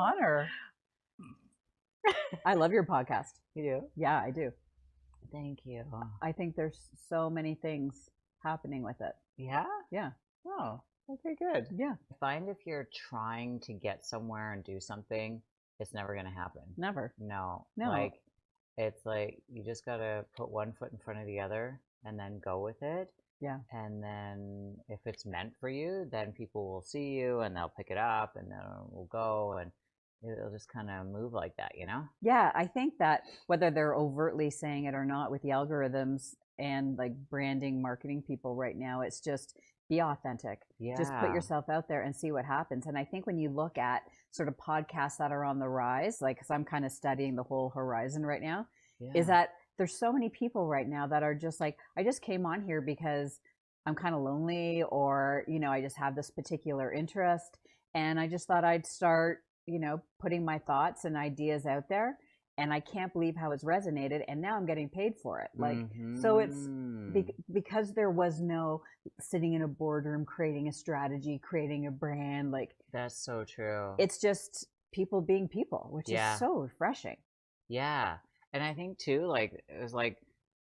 honor. I love your podcast. You do? Yeah, I do. Thank you. I think there's so many things happening with it. Yeah? Yeah. Oh, okay, good. Yeah. I find if you're trying to get somewhere and do something, it's never going to happen. Never. No. No. Like, it's like you just got to put one foot in front of the other and then go with it. Yeah. And then if it's meant for you, then people will see you and they'll pick it up and then we'll go and it'll just kind of move like that, you know? Yeah, I think that whether they're overtly saying it or not with the algorithms and like branding, marketing people right now, it's just be authentic. Yeah. Just put yourself out there and see what happens. And I think when you look at sort of podcasts that are on the rise, like, because I'm kind of studying the whole horizon right now, is that there's so many people right now that are just like, I just came on here because I'm kind of lonely, or, you know, I just have this particular interest. And I just thought I'd start, you know, putting my thoughts and ideas out there. And I can't believe how it's resonated. And now I'm getting paid for it. Like, so it's because there was no sitting in a boardroom, creating a strategy, creating a brand. Like, that's so true. It's just people being people, which is so refreshing. Yeah. And I think too, like, it was like,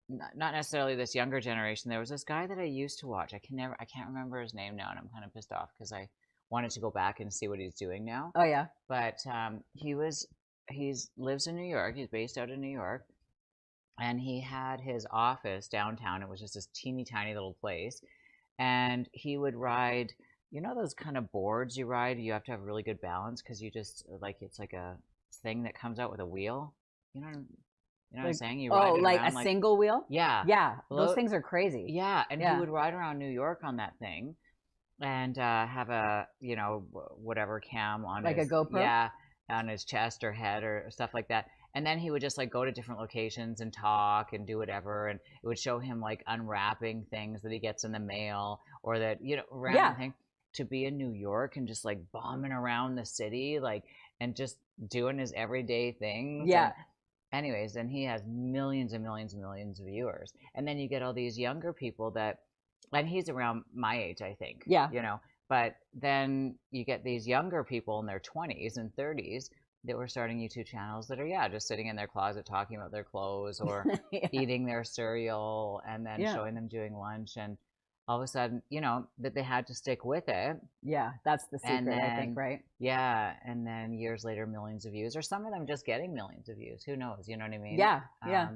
not necessarily this younger generation. There was this guy that I used to watch. I can't remember his name now. And I'm kind of pissed off because I wanted to go back and see what he's doing now. Oh yeah. But he lives in New York. He's based out of New York, and he had his office downtown. It was just this teeny tiny little place, and he would ride. You know those kind of boards you ride? You have to have really good balance because you just like it's like a thing that comes out with a wheel. You know what I'm saying? You ride like around, a single wheel? Yeah. Yeah. Those things are crazy. Yeah, and he would ride around New York on that thing. And have a, you know, whatever cam on like his, a GoPro? Yeah, on his chest or head or stuff like that. And then he would just like go to different locations and talk and do whatever. And it would show him like unwrapping things that he gets in the mail or that, you know, random thing. To be in New York and just like bombing around the city, like, and just doing his everyday things. Yeah. And anyways, and he has millions and millions and millions of viewers. And then you get all these younger people that, and he's around my age, I think. Yeah. You know, but then you get these younger people in their 20s and 30s that were starting YouTube channels that are, just sitting in their closet talking about their clothes or eating their cereal and then showing them doing lunch. And all of a sudden, you know, that they had to stick with it. Yeah, that's the secret, then, I think, right? Yeah. And then years later, millions of views, or some of them just getting millions of views. Who knows? You know what I mean? Yeah. Yeah.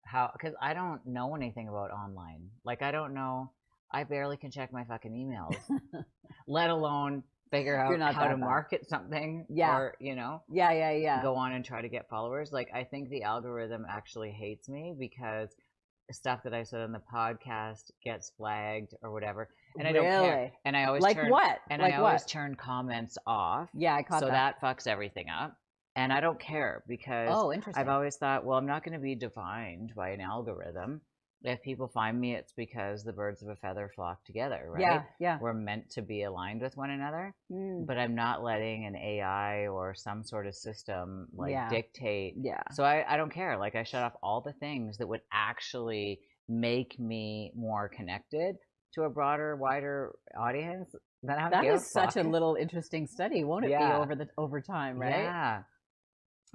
Because I don't know anything about online. Like, I don't know. I barely can check my fucking emails, let alone figure out how to market something. Yeah. Or, you know, go on and try to get followers. Like, I think the algorithm actually hates me because the stuff that I said on the podcast gets flagged or whatever. And I don't care. And I always always turn comments off. Yeah, I caught that. So that fucks everything up. And I don't care because I've always thought, well, I'm not going to be defined by an algorithm. If people find me, it's because the birds of a feather flock together, right? Yeah, yeah. We're meant to be aligned with one another, but I'm not letting an AI or some sort of system dictate. Yeah. So I don't care. Like, I shut off all the things that would actually make me more connected to a broader, wider audience. That is such a little interesting study, won't it be over time, right? Yeah.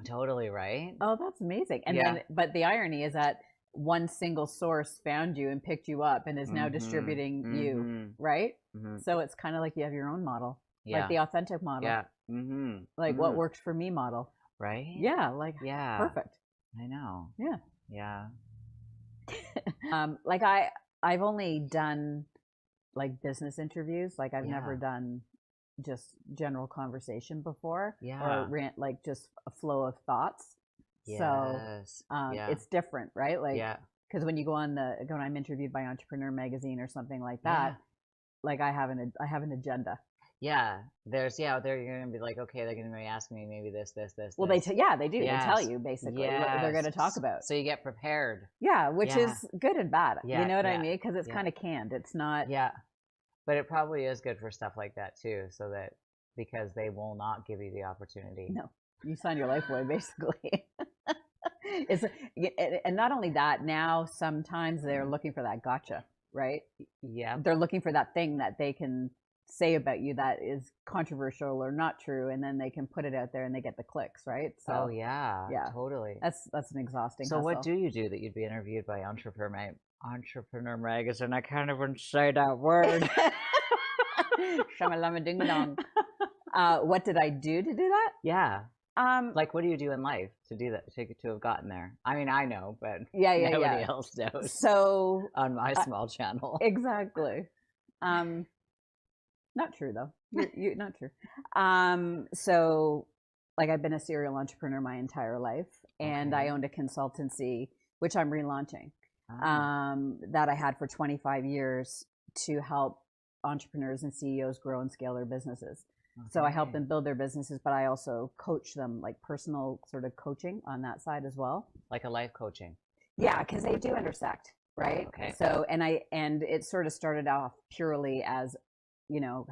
Totally, right? Oh, that's amazing. And then, but the irony is that one single source found you and picked you up and is now distributing you, right? So it's kind of like you have your own model, like the authentic model. Yeah. Like what works for me model. Right? Yeah. Like, perfect. I know. Yeah. Yeah. Like I've only done like business interviews. Like I've never done just general conversation before. Or like just a flow of thoughts. Yes. So it's different, right? Like, because when you go on when I'm interviewed by Entrepreneur Magazine or something like that, like I have an agenda. Yeah, they're gonna be like, okay, they're gonna be asking me maybe this. Well, they do. Yes. They tell you basically what they're gonna talk about. So you get prepared. Yeah, which is good and bad. You know what I mean? Because it's kind of canned. It's not. Yeah, but it probably is good for stuff like that too, so that because they will not give you the opportunity. No, you sign your life away basically. And not only that, now sometimes they're looking for that gotcha, right? Yeah. They're looking for that thing that they can say about you that is controversial or not true, and then they can put it out there and they get the clicks, right? So oh yeah, totally. that's an exhausting So hustle. what do you do that you'd be interviewed by Entrepreneur Magazine? I can't even say that word. Shamalama ding dong. What did I do to do that? Yeah. Like, what do you do in life to do that, to have gotten there? I mean, I know, but nobody else knows. So on my small channel. Exactly. Not true though. You not true. So like I've been a serial entrepreneur my entire life, and I owned a consultancy which I'm relaunching. That I had for 25 years to help entrepreneurs and CEOs grow and scale their businesses. So I help them build their businesses, but I also coach them, like personal sort of coaching on that side as well. Like a life coaching. Yeah, because they do intersect, right? Okay. So and it sort of started off purely as,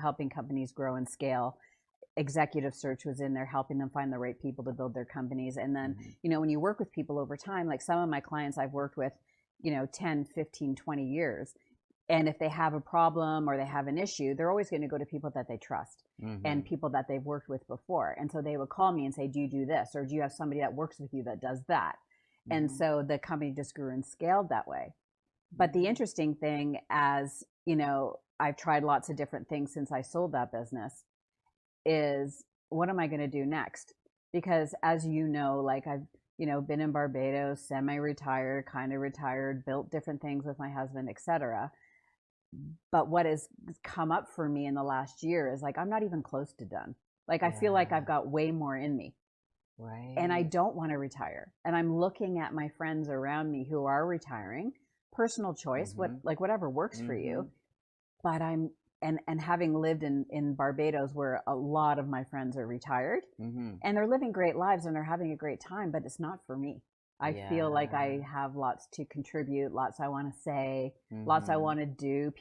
helping companies grow and scale. Executive search was in there, helping them find the right people to build their companies. And then, when you work with people over time, like some of my clients I've worked with, 10, 15, 20 years. And if they have a problem or they have an issue, they're always going to go to people that they trust and people that they've worked with before. And so they would call me and say, do you do this? Or do you have somebody that works with you that does that? And so the company just grew and scaled that way. But the interesting thing, as I've tried lots of different things since I sold that business, is what am I going to do next? Because as like I've, been in Barbados, semi-retired, kind of retired, built different things with my husband, etc. But what has come up for me in the last year is like, I'm not even close to done. Like, I feel like I've got way more in me. Right. And I don't want to retire. And I'm looking at my friends around me who are retiring, personal choice, whatever works for you. But and having lived in Barbados where a lot of my friends are retired and they're living great lives and they're having a great time, but it's not for me. I feel like I have lots to contribute, lots I want to say, lots I want to do.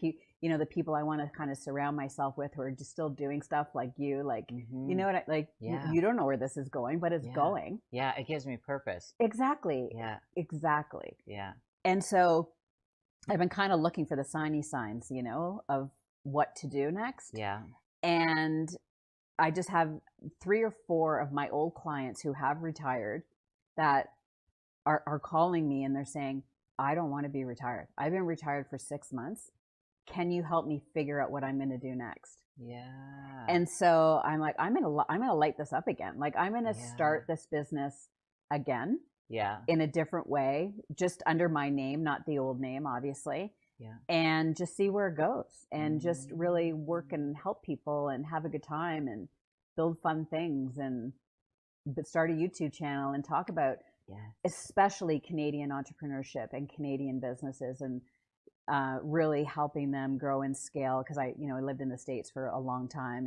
The people I want to kind of surround myself with who are just still doing stuff like you, like, you know what, you don't know where this is going, but it's going. Yeah, it gives me purpose. Exactly. Yeah. Exactly. Yeah. And so I've been kind of looking for the signs, of what to do next. Yeah. And I just have 3 or 4 of my old clients who have retired that are calling me and they're saying, I don't want to be retired. I've been retired for 6 months. Can you help me figure out what I'm going to do next? Yeah. And so I'm like, I'm going to light this up again. Like, I'm going to start this business again. Yeah. In a different way, just under my name, not the old name, obviously. Yeah. And just see where it goes and just really work and help people and have a good time and build fun things but start a YouTube channel and talk about especially Canadian entrepreneurship and Canadian businesses and really helping them grow and scale. Because I lived in the States for a long time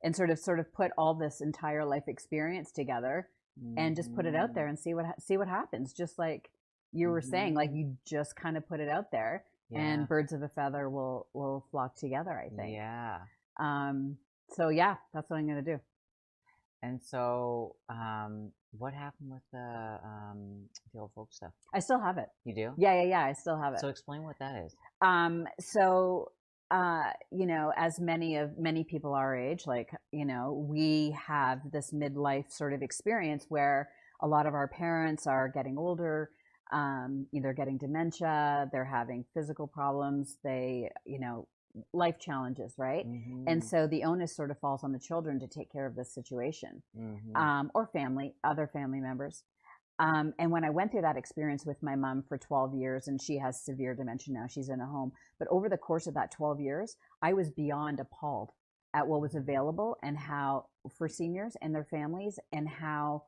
and sort of put all this entire life experience together and just put it out there and see what happens. Just like you were saying, like you just kind of put it out there and birds of a feather will flock together, I think. Yeah. So that's what I'm going to do. And so, what happened with the old folk stuff? I still have it. You do? Yeah. I still have it. So explain what that is. As many people our age, like, we have this midlife sort of experience where a lot of our parents are getting older, either getting dementia, they're having physical problems, they, life challenges, right? And so the onus sort of falls on the children to take care of this situation, or other family members. And when I went through that experience with my mom for 12 years, and she has severe dementia now, she's in a home. But over the course of that 12 years, I was beyond appalled at what was available and how for seniors and their families and how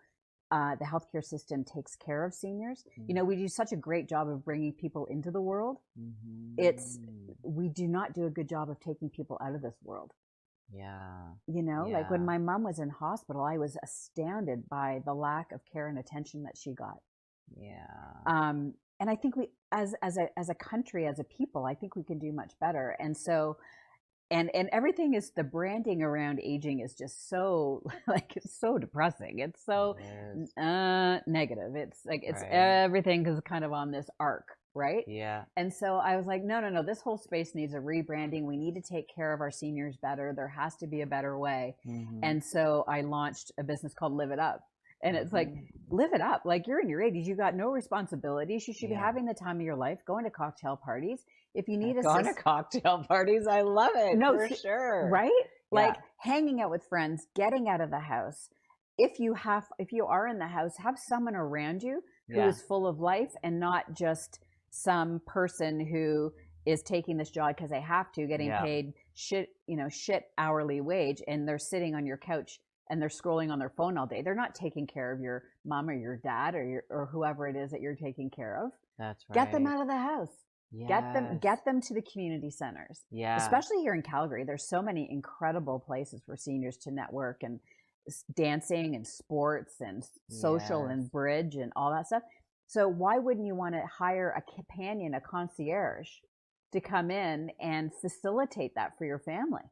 the healthcare system takes care of seniors. We do such a great job of bringing people into the world. We do not do a good job of taking people out of this world. Like when my mom was in hospital, I was astounded by the lack of care and attention that she got. And I think we, as a country, as a people, I think we can do much better. And so, and everything is, the branding around aging is just so it's so depressing. It's so negative. It's like everything is kind of on this arc, right? Yeah. And so I was like, no, this whole space needs a rebranding. We need to take care of our seniors better. There has to be a better way. Mm-hmm. And so I launched a business called Live It Up. And it's like, Mm-hmm. live it up. Like, you're in your 80s, you got no responsibilities. You should be Yeah. having the time of your life, going to cocktail parties. If you need going to cocktail parties, I love it. No, for sure. right? Yeah. Like hanging out with friends, getting out of the house. If you are in the house, have someone around you who Yeah. is full of life and not just some person who is taking this job because they have to, getting Yeah. paid shit hourly wage, and they're sitting on your couch and they're scrolling on their phone all day. They're not taking care of your mom or your dad or whoever it is that you're taking care of. That's right. Get them out of the house. Yes. Get them to the community centers. Yeah. Especially here in Calgary, there's so many incredible places for seniors to network, and dancing and sports and social Yes. and bridge and all that stuff. So why wouldn't you want to hire a companion, a concierge, to come in and facilitate that for your family?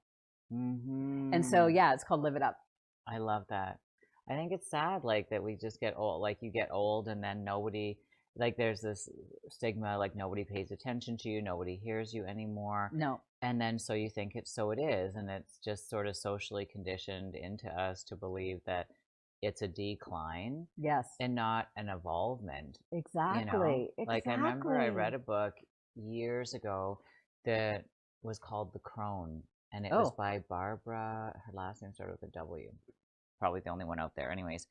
Mm-hmm. And so, yeah, it's called Live It Up. I love that. I think it's sad, like, that we just get old. Like, you get old and then nobody, like, there's this stigma, like, nobody pays attention to you, nobody hears you anymore. No. And then so you think so it is, and it's just sort of socially conditioned into us to believe that it's a decline. Yes. And not an evolvement. Exactly. You know? Exactly. Like, I remember I read a book years ago that was called The Crone, and it was by Barbara. Her last name started with a W. Probably the only one out there, anyways.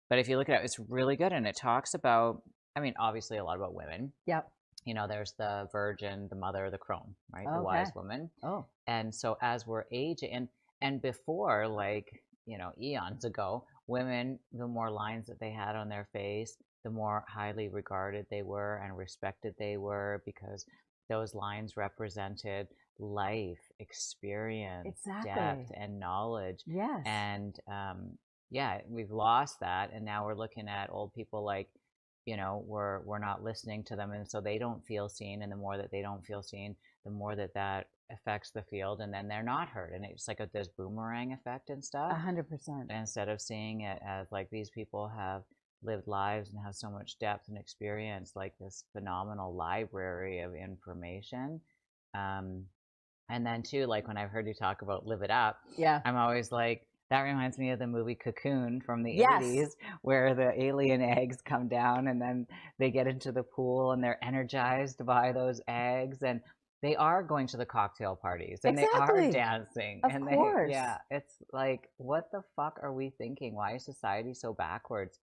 But if you look at it, it's really good, and it talks about, I mean, obviously a lot about women. Yep. You know, there's the virgin, the mother, the crone, right? The wise woman. Oh. And so as we're aging, and before, like, you know, eons ago, women, the more lines that they had on their face, the more highly regarded they were and respected they were, because those lines represented life, experience, depth, and knowledge. Yes. And yeah, we've lost that, and now we're looking at old people like, you know, we're not listening to them, and so they don't feel seen. And the more that they don't feel seen, the more that affects the field, and then they're not heard, and it's like this boomerang effect and stuff. 100%. Instead of seeing it as like, these people have lived lives and have so much depth and experience, like this phenomenal library of information. And then too, like, when I've heard you talk about Live It Up, I'm always like, that reminds me of the movie Cocoon from the 80s, where the alien eggs come down and then they get into the pool and they're energized by those eggs, and they are going to the cocktail parties and they are dancing. Of course. Yeah, it's like, what the fuck are we thinking? Why is society so backwards?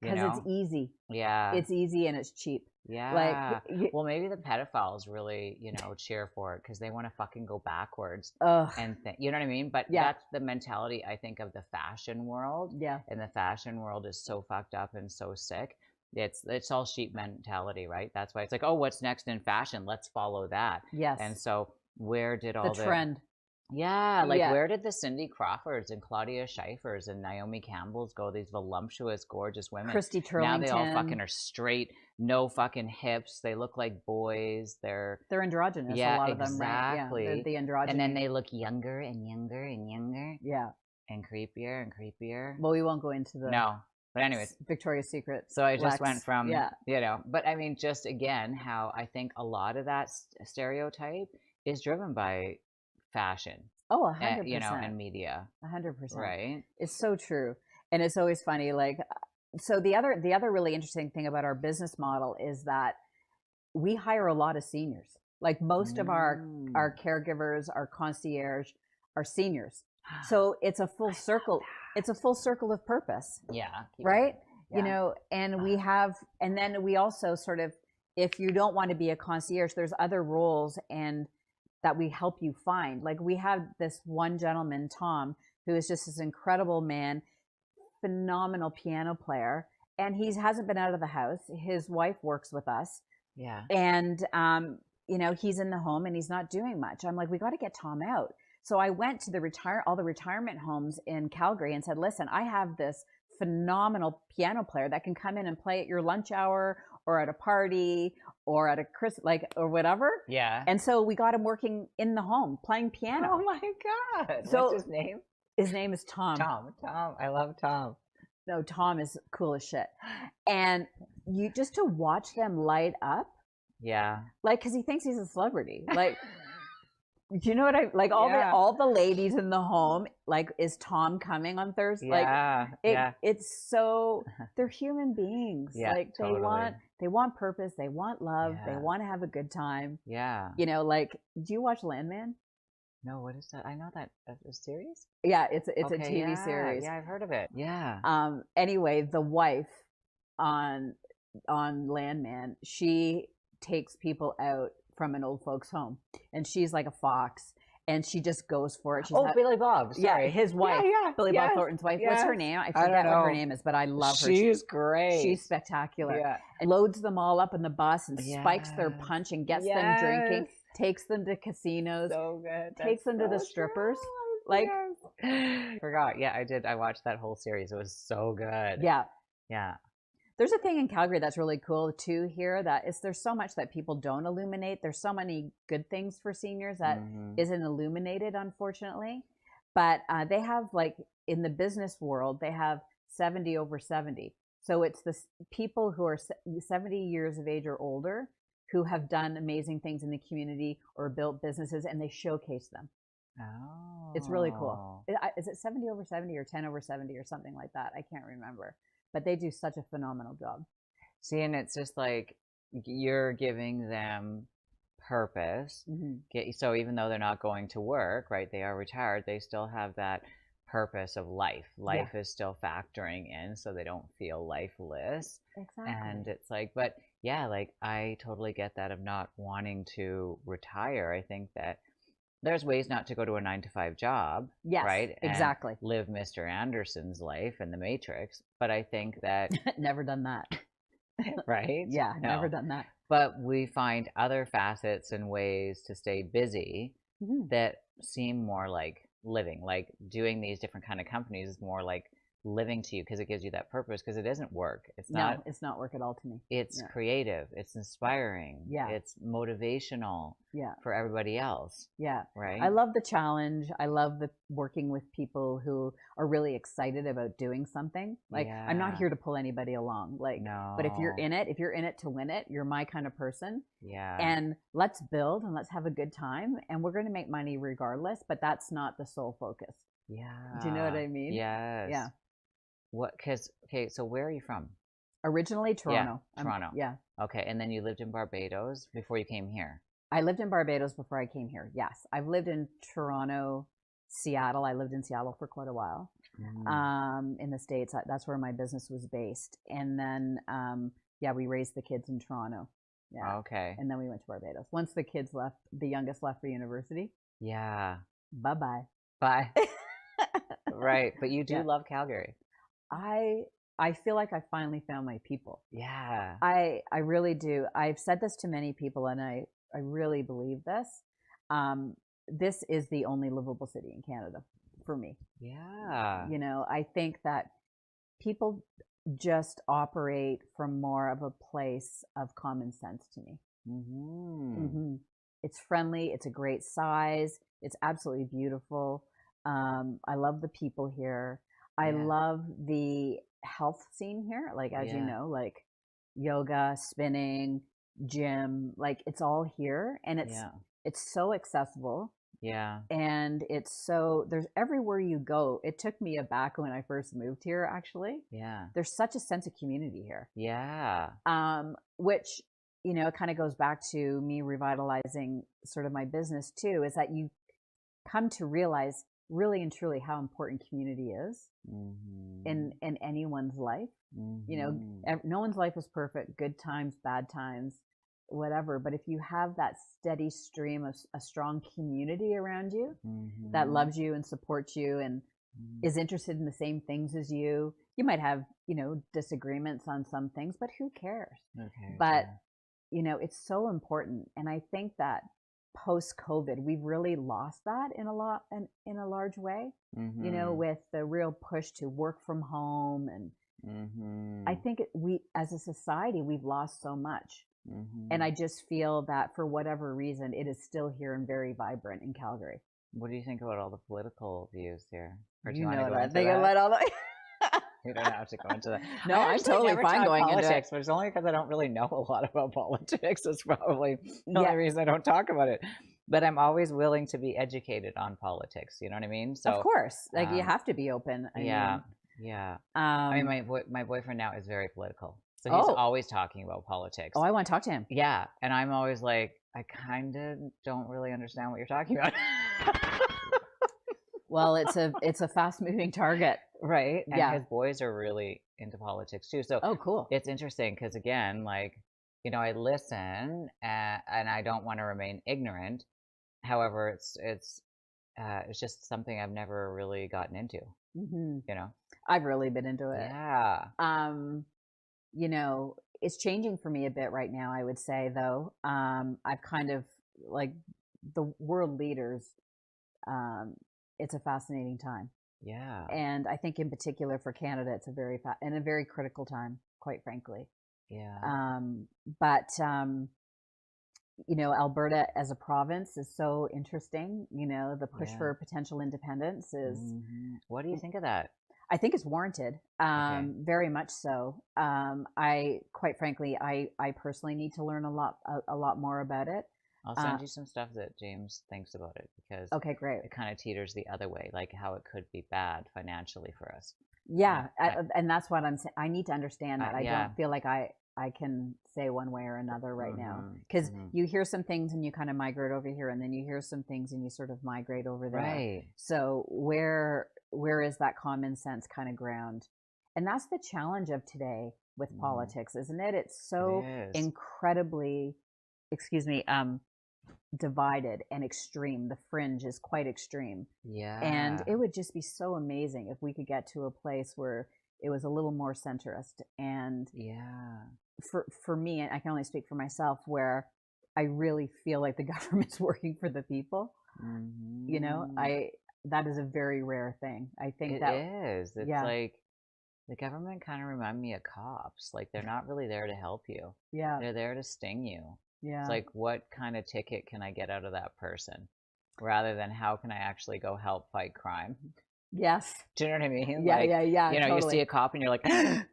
Because it's easy. Yeah. It's easy and it's cheap. Yeah. Like, well, maybe the pedophiles really, you know, cheer for it because they want to fucking go backwards. And you know what I mean? But that's the mentality, I think, of the fashion world. Yeah. And the fashion world is so fucked up and so sick. It's all sheep mentality, right? That's why it's like, oh, what's next in fashion? Let's follow that. Yes. And so where did all the trend? Yeah, like, where did the Cindy Crawfords and Claudia Schifers and Naomi Campbells go? These voluptuous, gorgeous women. Christy Turlington. Now they all fucking are straight, no fucking hips. They look like boys. They're androgynous. Yeah, a lot exactly. of them, right? Yeah, they're the androgynous. And then they look younger and younger and younger. Yeah. And creepier and creepier. Well, we won't go into the but anyways, Victoria's Secret. So I just went from you know, but I mean, just again, how I think a lot of that stereotype is driven by fashion. Oh, 100%. You know, and media. 100%. Right. It's so true. And it's always funny. Like, so the other really interesting thing about our business model is that we hire a lot of seniors. Like, most of our caregivers, our concierge, are seniors. So it's a full circle. It's a full circle of purpose. Yeah. Right. Yeah. You know, and we have, and then we also sort of, if you don't want to be a concierge, there's other roles and that we help you find. Like, we have this one gentleman, Tom, who is just this incredible man, phenomenal piano player, and he hasn't been out of the house. His wife works with us. Yeah. And, you know, he's in the home and he's not doing much. I'm like, we got to get Tom out. So I went to all the retirement homes in Calgary and said, listen, I have this phenomenal piano player that can come in and play at your lunch hour or at a party or at a or whatever. Yeah. And so we got him working in the home playing piano. Oh my God. So what's his name? His name is Tom. Tom. I love Tom. No, Tom is cool as shit. And you just to watch them light up Yeah. Like, because he thinks he's a celebrity. Like, do you know what I like? All the ladies in the home, like, is Tom coming on Thursday? Yeah. Like, it's so they're human beings. Yeah, like totally. they want purpose, they want love, they Yeah. want to have a good time. Yeah. You know, like, do you watch Landman? No, what is that? I know that a series. Yeah, it's a Okay, TV yeah, series. yeah, I've heard of it. Yeah. Anyway, the wife on Landman, she takes people out from an old folks home, and she's like a fox, and she just goes for it. She's Billy Bob. Sorry. Yeah, his wife. Yeah, Billy Bob Thornton's wife. What's her name? I forget what her name is, but I love her. She's great. She's spectacular. Yeah. And loads them all up in the bus and spikes their punch and gets them drinking, takes them to casinos, so good. takes them to the strippers. Like, forgot. Yeah, I did. I watched that whole series. It was so good. Yeah. Yeah. There's a thing in Calgary that's really cool too here, that is, there's so much that people don't illuminate. There's so many good things for seniors that isn't illuminated, unfortunately. But they have, like, in the business world, they have 70 over 70. So it's the people who are 70 years of age or older who have done amazing things in the community or built businesses, and they showcase them. Oh. It's really cool. Is it 70 over 70 or 10 over 70 or something like that? I can't remember. But they do such a phenomenal job. See, and it's just like you're giving them purpose. So even though they're not going to work, right, they are retired, they still have that purpose of life. Life is still factoring in, so they don't feel lifeless. Exactly. And it's like, but yeah, like, I totally get that of not wanting to retire. I think that there's ways not to go to a 9-to-5 job, yes, right? And exactly. live Mr. Anderson's life in the Matrix. But I think that never done that. Right? Yeah, no. Never done that. But we find other facets and ways to stay busy that seem more like living. Like, doing these different kind of companies is more like living to you, because it gives you that purpose, because it isn't work. It's not. No, it's not work at all to me. It's creative. It's inspiring. Yeah. It's motivational. Yeah. For everybody else. Yeah. Right. I love the challenge. I love working with people who are really excited about doing something. Like, I'm not here to pull anybody along. Like, no. But if you're in it to win it, you're my kind of person. Yeah. And let's build and let's have a good time, and we're going to make money regardless, but that's not the sole focus. Yeah. Do you know what I mean? Yes. Yeah. Okay, so where are you from? Originally Toronto. Yeah, Toronto. Yeah. Okay, and then you lived in Barbados before you came here. I lived in Barbados before I came here. Yes. I've lived in Toronto, Seattle. I lived in Seattle for quite a while. In the States. That's where my business was based. And then, we raised the kids in Toronto. Yeah. Okay. And then we went to Barbados. Once the kids left, the youngest left for university. Yeah. Bye-bye. Bye. Right. But you do love Calgary. I feel like I finally found my people. Yeah. I really do. I've said this to many people, and I really believe this. This is the only livable city in Canada for me. Yeah. You know, I think that people just operate from more of a place of common sense to me. It's friendly. It's a great size. It's absolutely beautiful. I love the people here. I love the health scene here. Like, as you know, like yoga, spinning, gym, like, it's all here, and it's so accessible. Yeah. And there's everywhere you go. It took me aback when I first moved here, actually. Yeah. There's such a sense of community here. Yeah. Which, you know, kind of goes back to me revitalizing sort of my business too, is that you come to realize really and truly how important community is in anyone's life. You know, no one's life is perfect, good times, bad times, whatever. But if you have that steady stream of a strong community around you that loves you and supports you and is interested in the same things as you, you might have, you know, disagreements on some things, but who cares? But, you know, it's so important. And I think that post-COVID, we've really lost that in a large way, you know, with the real push to work from home. And I think we, as a society, we've lost so much. And I just feel that for whatever reason, it is still here and very vibrant in Calgary. What do you think about all the political views here? Or do you want know to go that. into They that? let all the You don't have to go into that. No, I'm totally never fine talk going into it. politics, but it's only because I don't really know a lot about politics. That's probably the Yeah. only reason I don't talk about it. But I'm always willing to be educated on politics. You know what I mean? So Of course, like you have to be open. I yeah, mean, yeah. I mean, my boyfriend now is very political, so he's Oh. always talking about politics. Oh, I want to talk to him. Yeah, and I'm always like, I kind of don't really understand what you're talking about. Well, it's a fast moving target. Right. And Yeah. his boys are really into politics too. So Oh, cool. it's interesting because, again, like, you know, I listen and I don't want to remain ignorant. However, it's just something I've never really gotten into, Mm-hmm. you know? I've really been into it. Yeah. You know, it's changing for me a bit right now, I would say, though. I've kind of like the world leaders. It's a fascinating time. Yeah. And I think in particular for Canada, it's a very and a very critical time, quite frankly. Yeah. But you know, Alberta as a province is so interesting. You know, the push for potential independence is. What do you think of that? I think it's warranted, very much so. I quite frankly, I personally need to learn a lot more about it. I'll send you some stuff that James thinks about it because okay, great. It kind of teeters the other way, like how it could be bad financially for us. Yeah, and that's what I'm saying. I need to understand that. I yeah. don't feel like I can say one way or another right now because you hear some things and you kind of migrate over here, and then you hear some things and you sort of migrate over there. Right. So where is that common sense kind of ground? And that's the challenge of today with politics, isn't it? It's so incredibly, divided and extreme. The fringe is quite extreme. Yeah. And it would just be so amazing if we could get to a place where it was a little more centrist. And for me, and I can only speak for myself, where I really feel like the government's working for the people. You know, that is a very rare thing. I think that is. It's like the government kind of remind me of cops. Like they're not really there to help you. Yeah. They're there to sting you. Yeah. It's like, what kind of ticket can I get out of that person? Rather than how can I actually go help fight crime? Yes. Do you know what I mean? Yeah, like, yeah. You know, you see a cop and you're like,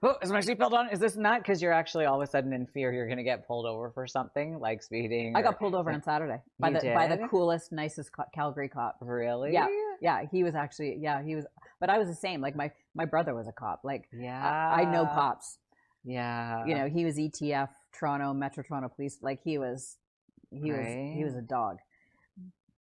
oh, is my seatbelt on? Is this not? Because you're actually all of a sudden in fear you're going to get pulled over for something like speeding. I got pulled over on Saturday by the coolest, nicest Calgary cop. Really? Yeah. Yeah. He was actually, he was, but I was the same. Like my brother was a cop. Like, I know cops. Yeah. You know, he was ETF, Metro Toronto Police. Like he was a dog.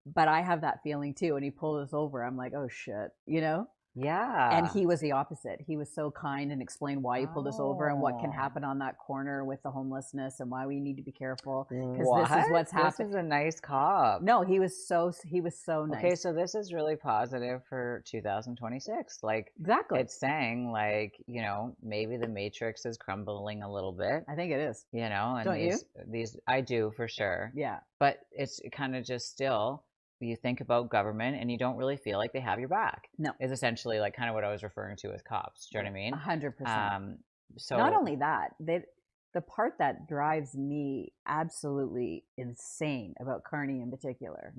But I have that feeling too. When he pulled us over, I'm like, oh shit, you know? Yeah. And he was the opposite. He was so kind and explained why he pulled us over and what can happen on that corner with the homelessness and why we need to be careful. Because this is what's happening. This is a nice cop. No, he was so nice. Okay, so this is really positive for 2026. Like, exactly. It's saying, like, you know, maybe the matrix is crumbling a little bit. I think it is. You know, and Don't these I do for sure. Yeah. But it's kind of just still, you think about government and you don't really feel like they have your back. No. Is essentially like kind of what I was referring to as cops. Do you know what I mean? 100%. So not only that, the part that drives me absolutely insane about Carney in particular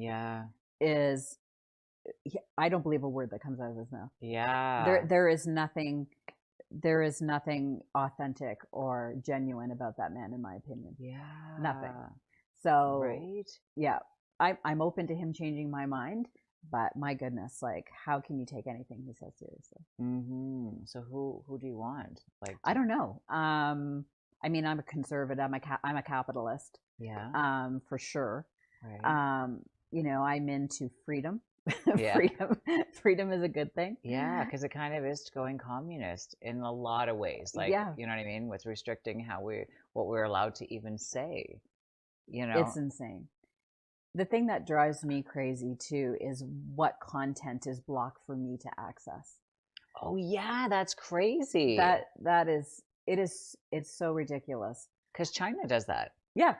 is I don't believe a word that comes out of his mouth. Yeah. There is nothing authentic or genuine about that man, in my opinion. Yeah. Nothing. So right. Yeah. I'm open to him changing my mind, but my goodness, like, how can you take anything he says seriously? So who do you want? Like, I don't know. I mean, I'm a conservative. I'm a capitalist. Yeah. For sure. Right. You know, I'm into freedom. Yeah. Freedom is a good thing. Yeah, because it kind of is going communist in a lot of ways. Like, you know what I mean, with restricting what we're allowed to even say. You know, it's insane. The thing that drives me crazy too is what content is blocked for me to access. Oh yeah, that's crazy. It's so ridiculous. Because China does that. Yeah,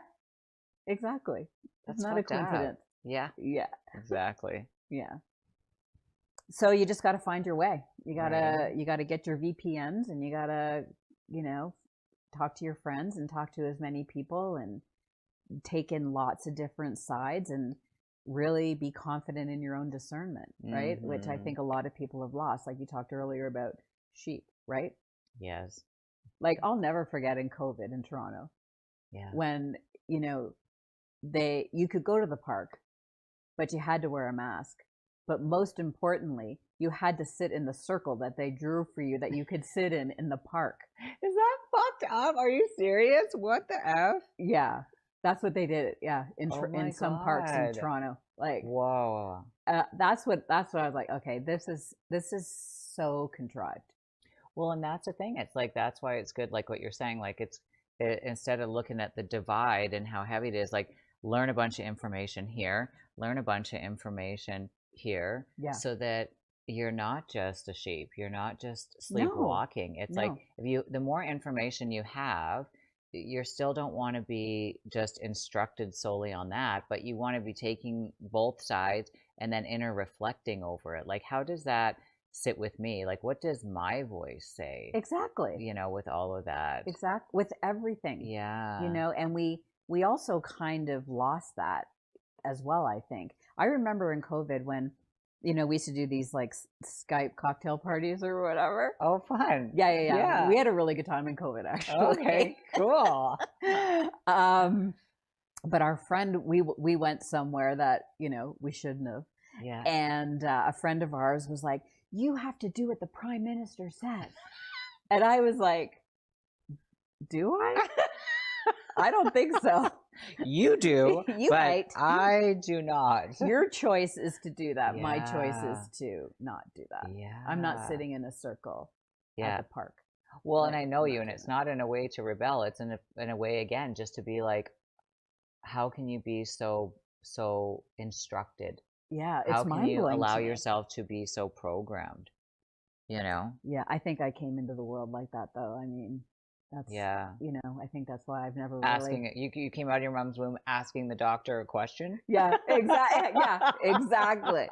exactly. That's not a coincidence. Yeah. Yeah. Exactly. Yeah. So you just got to find your way. You gotta get your VPNs, and you gotta, you know, talk to your friends and talk to as many people and take in lots of different sides and really be confident in your own discernment, right? Which I think a lot of people have lost. Like you talked earlier about sheep, right? Yes. Like, I'll never forget in COVID in Toronto Yeah. when, you know, you could go to the park, but you had to wear a mask. But most importantly, you had to sit in the circle that they drew for you that you could sit in the park. Is that fucked up? Are you serious? What the F? Yeah, that's what they did. Yeah, Oh my in some parks in God. Toronto. Like, Whoa. that's what I was like. Okay, this is so contrived. Well, and that's the thing. It's like that's why it's good, like what you're saying. Like instead of looking at the divide and how heavy it is, like learn a bunch of information here, learn a bunch of information here, Yeah. so that you're not just a sheep. You're not just No. sleepwalking. It's like No. the more information you have, you still don't want to be just instructed solely on that, but you want to be taking both sides and then inner reflecting over it. Like, how does that sit with me? Like, what does my voice say? Exactly. You know, with all of that. Exactly. With everything. Yeah. You know, and we also kind of lost that as well, I think. I remember in COVID when, you know, we used to do these like Skype cocktail parties or whatever. Oh, fun. Yeah. We had a really good time in COVID, actually. Okay, cool. But our friend, we went somewhere that, you know, we shouldn't have. Yeah. And a friend of ours was like, "You have to do what the prime minister says." And I was like, "Do I?" I don't think so. You do, you but might. I do not. Your choice is to do that. Yeah. My choice is to not do that. Yeah. I'm not sitting in a circle at the park. Well, and I know you, and it's not in a way to rebel. It's in a way, again, just to be like, how can you be so instructed? Yeah, it's how can you mind-blowing allow to me. yourself to be so programmed? You know? Yeah, I think I came into the world like that, though. I mean, that's you know, I think that's why I've never really asking it. You came out of your mom's womb asking the doctor a question. Yeah, exactly. Yeah, exactly.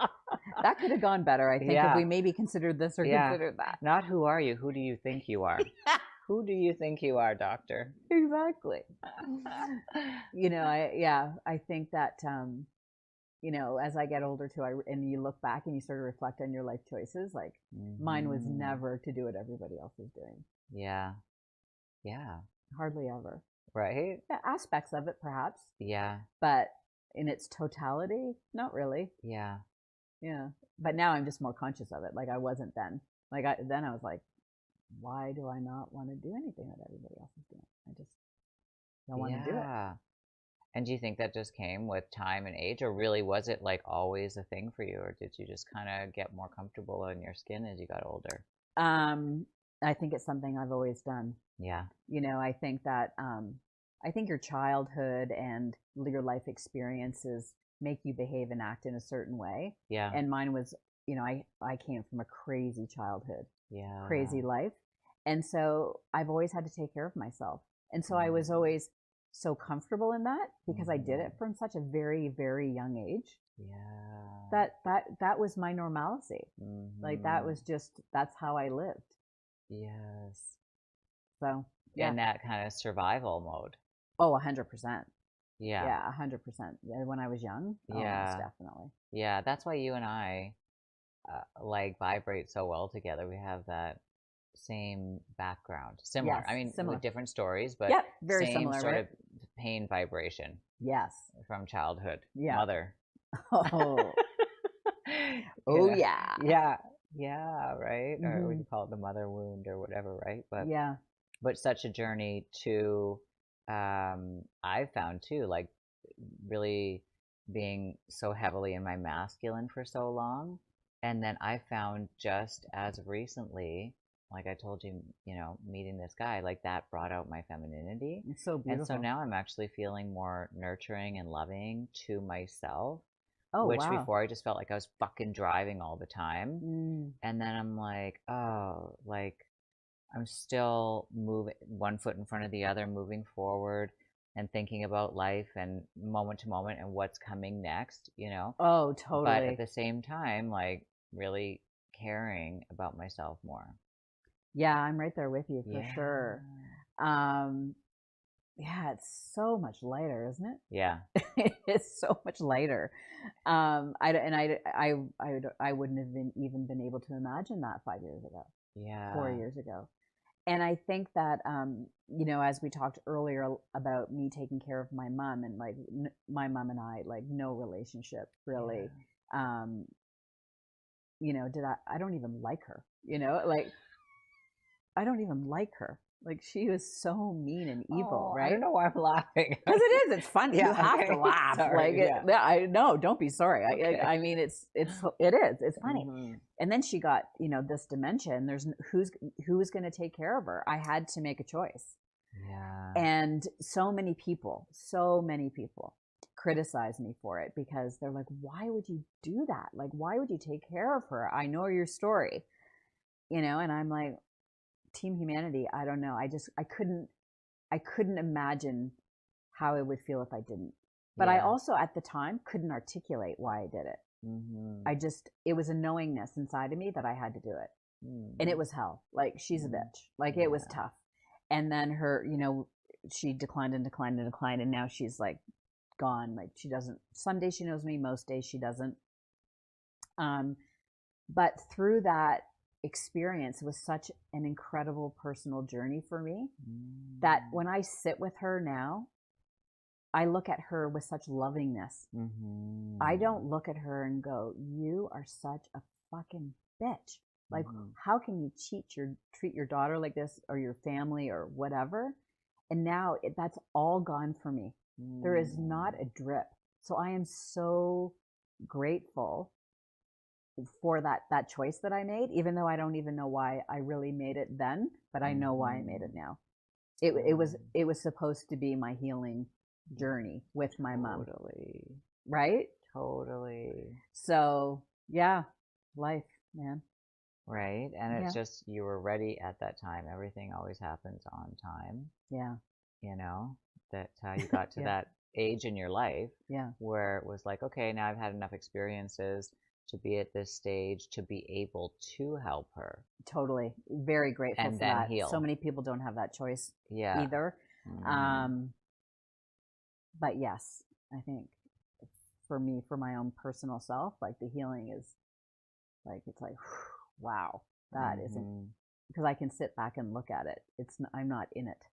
That could have gone better, I think, if we maybe considered this or considered that. Not who are you? Who do you think you are? Who do you think you are, doctor? Exactly. You know, I think that you know, as I get older too, and you look back and you sort of reflect on your life choices, like mine was never to do what everybody else is doing. Yeah. Yeah. Hardly ever. Right? Yeah, aspects of it perhaps. Yeah. But in its totality, not really. Yeah. Yeah. But now I'm just more conscious of it. Like I wasn't then. Like then I was like, why do I not want to do anything that everybody else is doing? I just don't want to do it. And do you think that just came with time and age, or really was it like always a thing for you, or did you just kind of get more comfortable in your skin as you got older? I think it's something I've always done. Yeah. You know, I think that I think your childhood and your life experiences make you behave and act in a certain way. Yeah. And mine was, you know, I came from a crazy childhood. Yeah. Crazy life. And so I've always had to take care of myself. And so I was always so comfortable in that because I did it from such a very, very young age. Yeah. That was my normalcy. Like that was just, that's how I lived. Yes. So yeah. In that kind of survival mode. Oh, 100%. Yeah. Yeah, 100%. When I was young. Yeah. Oh, definitely. Yeah, that's why you and I like vibrate so well together. We have that same background, similar. Yes, I mean, similar. with different stories, but very same similar, sort right? of pain vibration. Yes. From childhood. Yeah. Mother. Oh. Oh yeah. Yeah. Yeah. Right. Or we can call it the mother wound or whatever. Right. But yeah. But such a journey to, I found too, like really being so heavily in my masculine for so long. And then I found just as recently, like I told you, you know, meeting this guy, like that brought out my femininity. It's so beautiful. And so now I'm actually feeling more nurturing and loving to myself. Oh, which wow. Before I just felt like I was fucking driving all the time. And then I'm like, oh, like I'm still moving one foot in front of the other, moving forward and thinking about life and moment to moment and what's coming next, you know? Oh, totally. But at the same time, like really caring about myself more. Yeah, I'm right there with you for sure. Yeah, it's so much lighter, isn't it? Yeah. It's so much lighter. I wouldn't have even been able to imagine that 5 years ago. Yeah. 4 years ago. And I think that, you know, as we talked earlier about me taking care of my mom, and like my mom and I, like no relationship really. You know, I don't even like her, you know, like I don't even like her. Like she was so mean and evil, Oh, I right? don't know why I'm laughing. Because it is. It's funny. Yeah, You have to okay. laugh. Sorry, Like yeah. I no, don't be sorry. Okay. I mean, it is. It's funny. Mm-hmm. And then she got, you know, this dementia, and there's who's going to take care of her. I had to make a choice. Yeah. And so many people criticize me for it because they're like, why would you do that? Like, why would you take care of her? I know your story, you know, and I'm like, Team Humanity, I don't know. I couldn't imagine how it would feel if I didn't. But I also at the time couldn't articulate why I did it. It was a knowingness inside of me that I had to do it. And it was hell. Like she's a bitch. Like it was tough. And then her, you know, she declined and declined and declined. And now she's like gone. Like she doesn't, some days she knows me, most days she doesn't. But through that experience, it was such an incredible personal journey for me that when I sit with her now, I look at her with such lovingness. I don't look at her and go, you are such a fucking bitch. Like, how can you treat your daughter like this, or your family, or whatever? And now that's all gone for me. There is not a drip. So I am so grateful for that choice that I made, even though I don't even know why I really made it then, but I know why I made it now. It was supposed to be my healing journey with my mom. Totally. Right? Totally. So yeah, life, man. Right. And it's just, you were ready at that time. Everything always happens on time. Yeah. You know, that's how you got to that age in your life. Yeah. Where it was like, okay, now I've had enough experiences to be at this stage to be able to help her. Totally. Very grateful and for then that. Heal. So many people don't have that choice either. But yes, I think for me, for my own personal self, like the healing is like, it's like, wow, that isn't, because I can sit back and look at it. I'm not in it.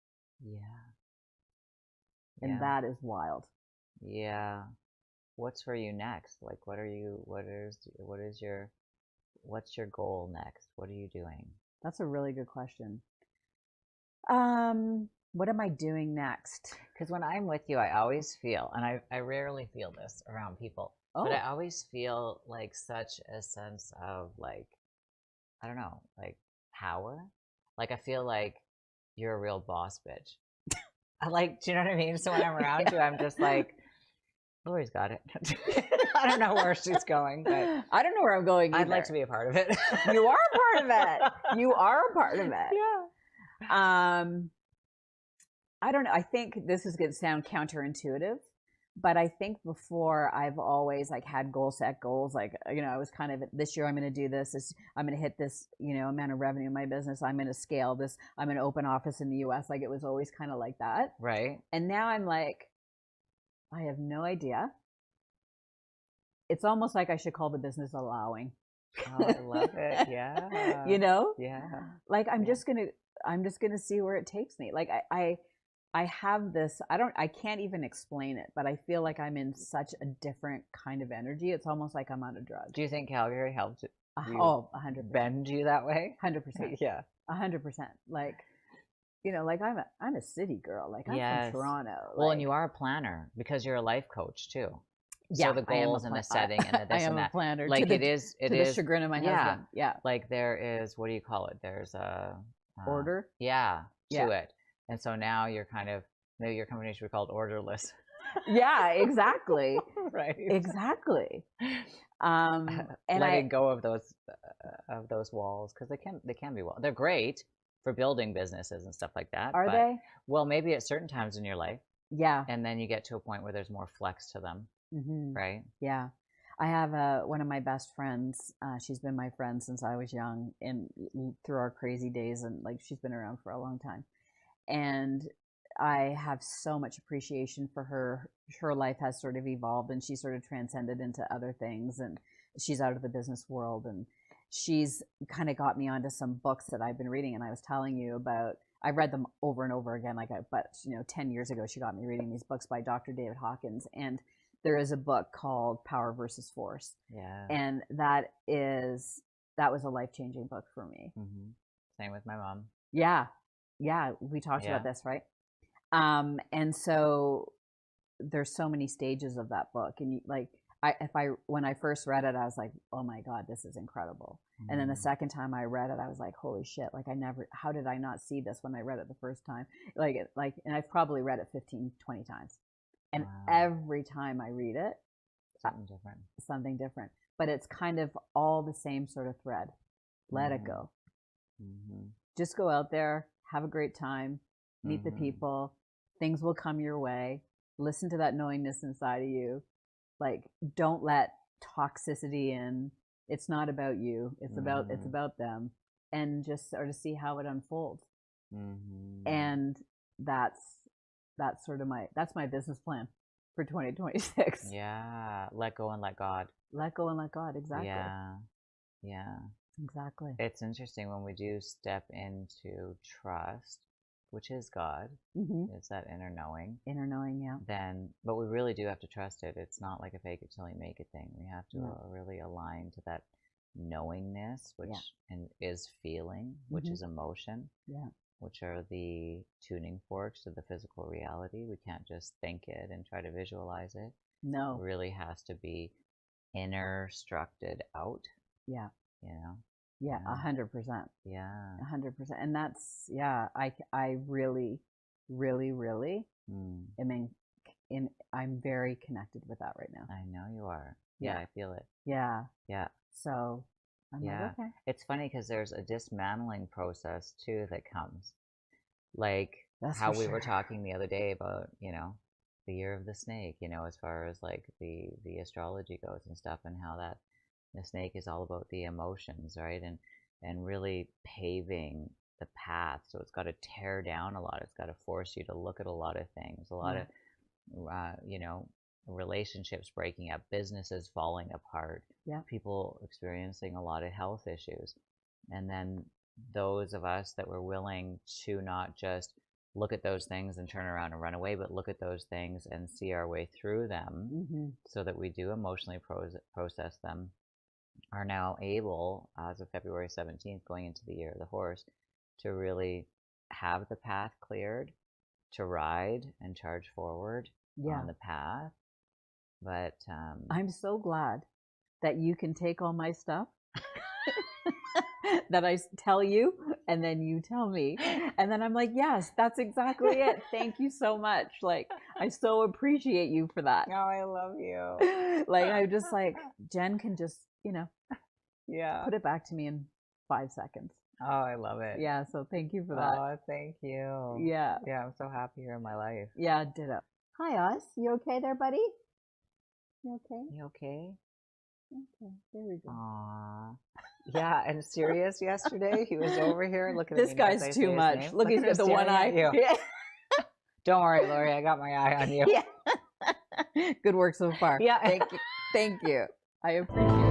And that is wild. What's for you next? Like, what's your goal next? What are you doing? That's a really good question. What am I doing next? Because when I'm with you, I always feel, and I rarely feel this around people, but I always feel like such a sense of like, I don't know, like power. Like I feel like you're a real boss bitch. I like, do you know what I mean? So when I'm around you, I'm just like, Lori's got it. I don't know where she's going, but I don't know where I'm going either. I'd like to be a part of it. You are a part of it. You are a part of it. Yeah. I don't know. I think this is going to sound counterintuitive, but I think before I've always like had set goals. Like, you know, I was kind of, this year I'm going to do this. I'm going to hit this, you know, amount of revenue in my business. I'm going to scale this. I'm going to open office in the US. Like it was always kind of like that. Right. And now I'm like, I have no idea. It's almost like I should call the business allowing. Oh, I love it. Yeah. You know? Yeah. Like I'm just gonna see where it takes me. Like I have this, I can't even explain it, but I feel like I'm in such a different kind of energy. It's almost like I'm on a drug. Do you think Calgary helped you 100%. bend you that way? 100%. Yeah. 100%. Like, you know, like I'm a city girl. Like I'm from Toronto. Well, and you are a planner because you're a life coach too. Yeah, so the goals and the setting and the this I am and that. a planner. Like it is the chagrin of my husband. Yeah. Like there is, what do you call it? There's a order. Yeah, to it. And so now you're kind of, maybe your company should be called Orderless. Yeah, exactly. Right. Exactly. And letting go of those walls, because they can be walls. They're great for building businesses and stuff like that. Are they? Well, maybe at certain times in your life. Yeah. And then you get to a point where there's more flex to them. Right. Yeah. I have one of my best friends. She's been my friend since I was young, and through our crazy days, and like she's been around for a long time. And I have so much appreciation for her. Her life has sort of evolved, and she sort of transcended into other things, and she's out of the business world. she's kind of got me onto some books that I've been reading, and I was telling you about. I read them over and over again, but 10 years ago, she got me reading these books by Dr. David Hawkins, and there is a book called Power versus Force. Yeah. And that was a life-changing book for me. Mm-hmm. Same with my mom. Yeah. Yeah. We talked about this, right? And so there's so many stages of that book. And when I first read it, I was like, oh my God, this is incredible. Mm-hmm. And then the second time I read it, I was like, holy shit. Like how did I not see this when I read it the first time? And I've probably read it 15, 20 times. And every time I read it, something different. But it's kind of all the same sort of thread. Let it go. Mm-hmm. Just go out there, have a great time, meet the people. Things will come your way. Listen to that knowingness inside of you. Like, don't let toxicity in. It's not about you. It's about them. And just sort of see how it unfolds. Mm-hmm. And that's sort of my business plan for 2026. Yeah. Let go and let God. Let go and let God. Exactly. Yeah. Yeah. Exactly. It's interesting when we do step into trust, which is God. Mm-hmm. It's that inner knowing. Inner knowing, yeah. But we really do have to trust it. It's not like a fake it till you make it thing. We have to really align to that knowingness, which is feeling, which is emotion. Yeah. Which are the tuning forks to the physical reality. We can't just think it and try to visualize it. No. It really has to be inner structed out. Yeah. Yeah, 100%. Yeah. 100%. And that's, I really, really, really, I'm very connected with that right now. I know you are. Yeah, I feel it. Yeah. Yeah. So I'm like, okay. It's funny because there's a dismantling process too that comes. Like how we were talking the other day about, the year of the snake, as far as like the astrology goes and stuff, and how that the snake is all about the emotions, right? And really paving the path. So it's got to tear down a lot. It's got to force you to look at a lot of things, a lot of, relationships breaking up, businesses falling apart, people experiencing a lot of health issues. And then those of us that were willing to not just look at those things and turn around and run away, but look at those things and see our way through them so that we do emotionally process them, are now able, as of February 17th, going into the year of the horse, to really have the path cleared, to ride and charge forward on the path. But I'm so glad that you can take all my stuff that I tell you, and then you tell me, and then I'm like, yes, that's exactly it. Thank you so much. Like, I so appreciate you for that. Oh, I love you. Like, I'm just like, Jen can just, put it back to me in 5 seconds. Oh, I love it. Yeah, so thank you for that. Oh, thank you. Yeah. Yeah, I'm so happy you're in my life. Yeah, ditto. Hi, Oz. You okay there, buddy? You okay? You okay? Okay, there we go. Aww. Yeah, and Sirius yesterday, he was over here looking at me. This guy's too much. Look, he's got the one eye. Yeah. Don't worry, Lori, I got my eye on you. Yeah. Good work so far. Yeah. Thank you. Thank you. I appreciate it.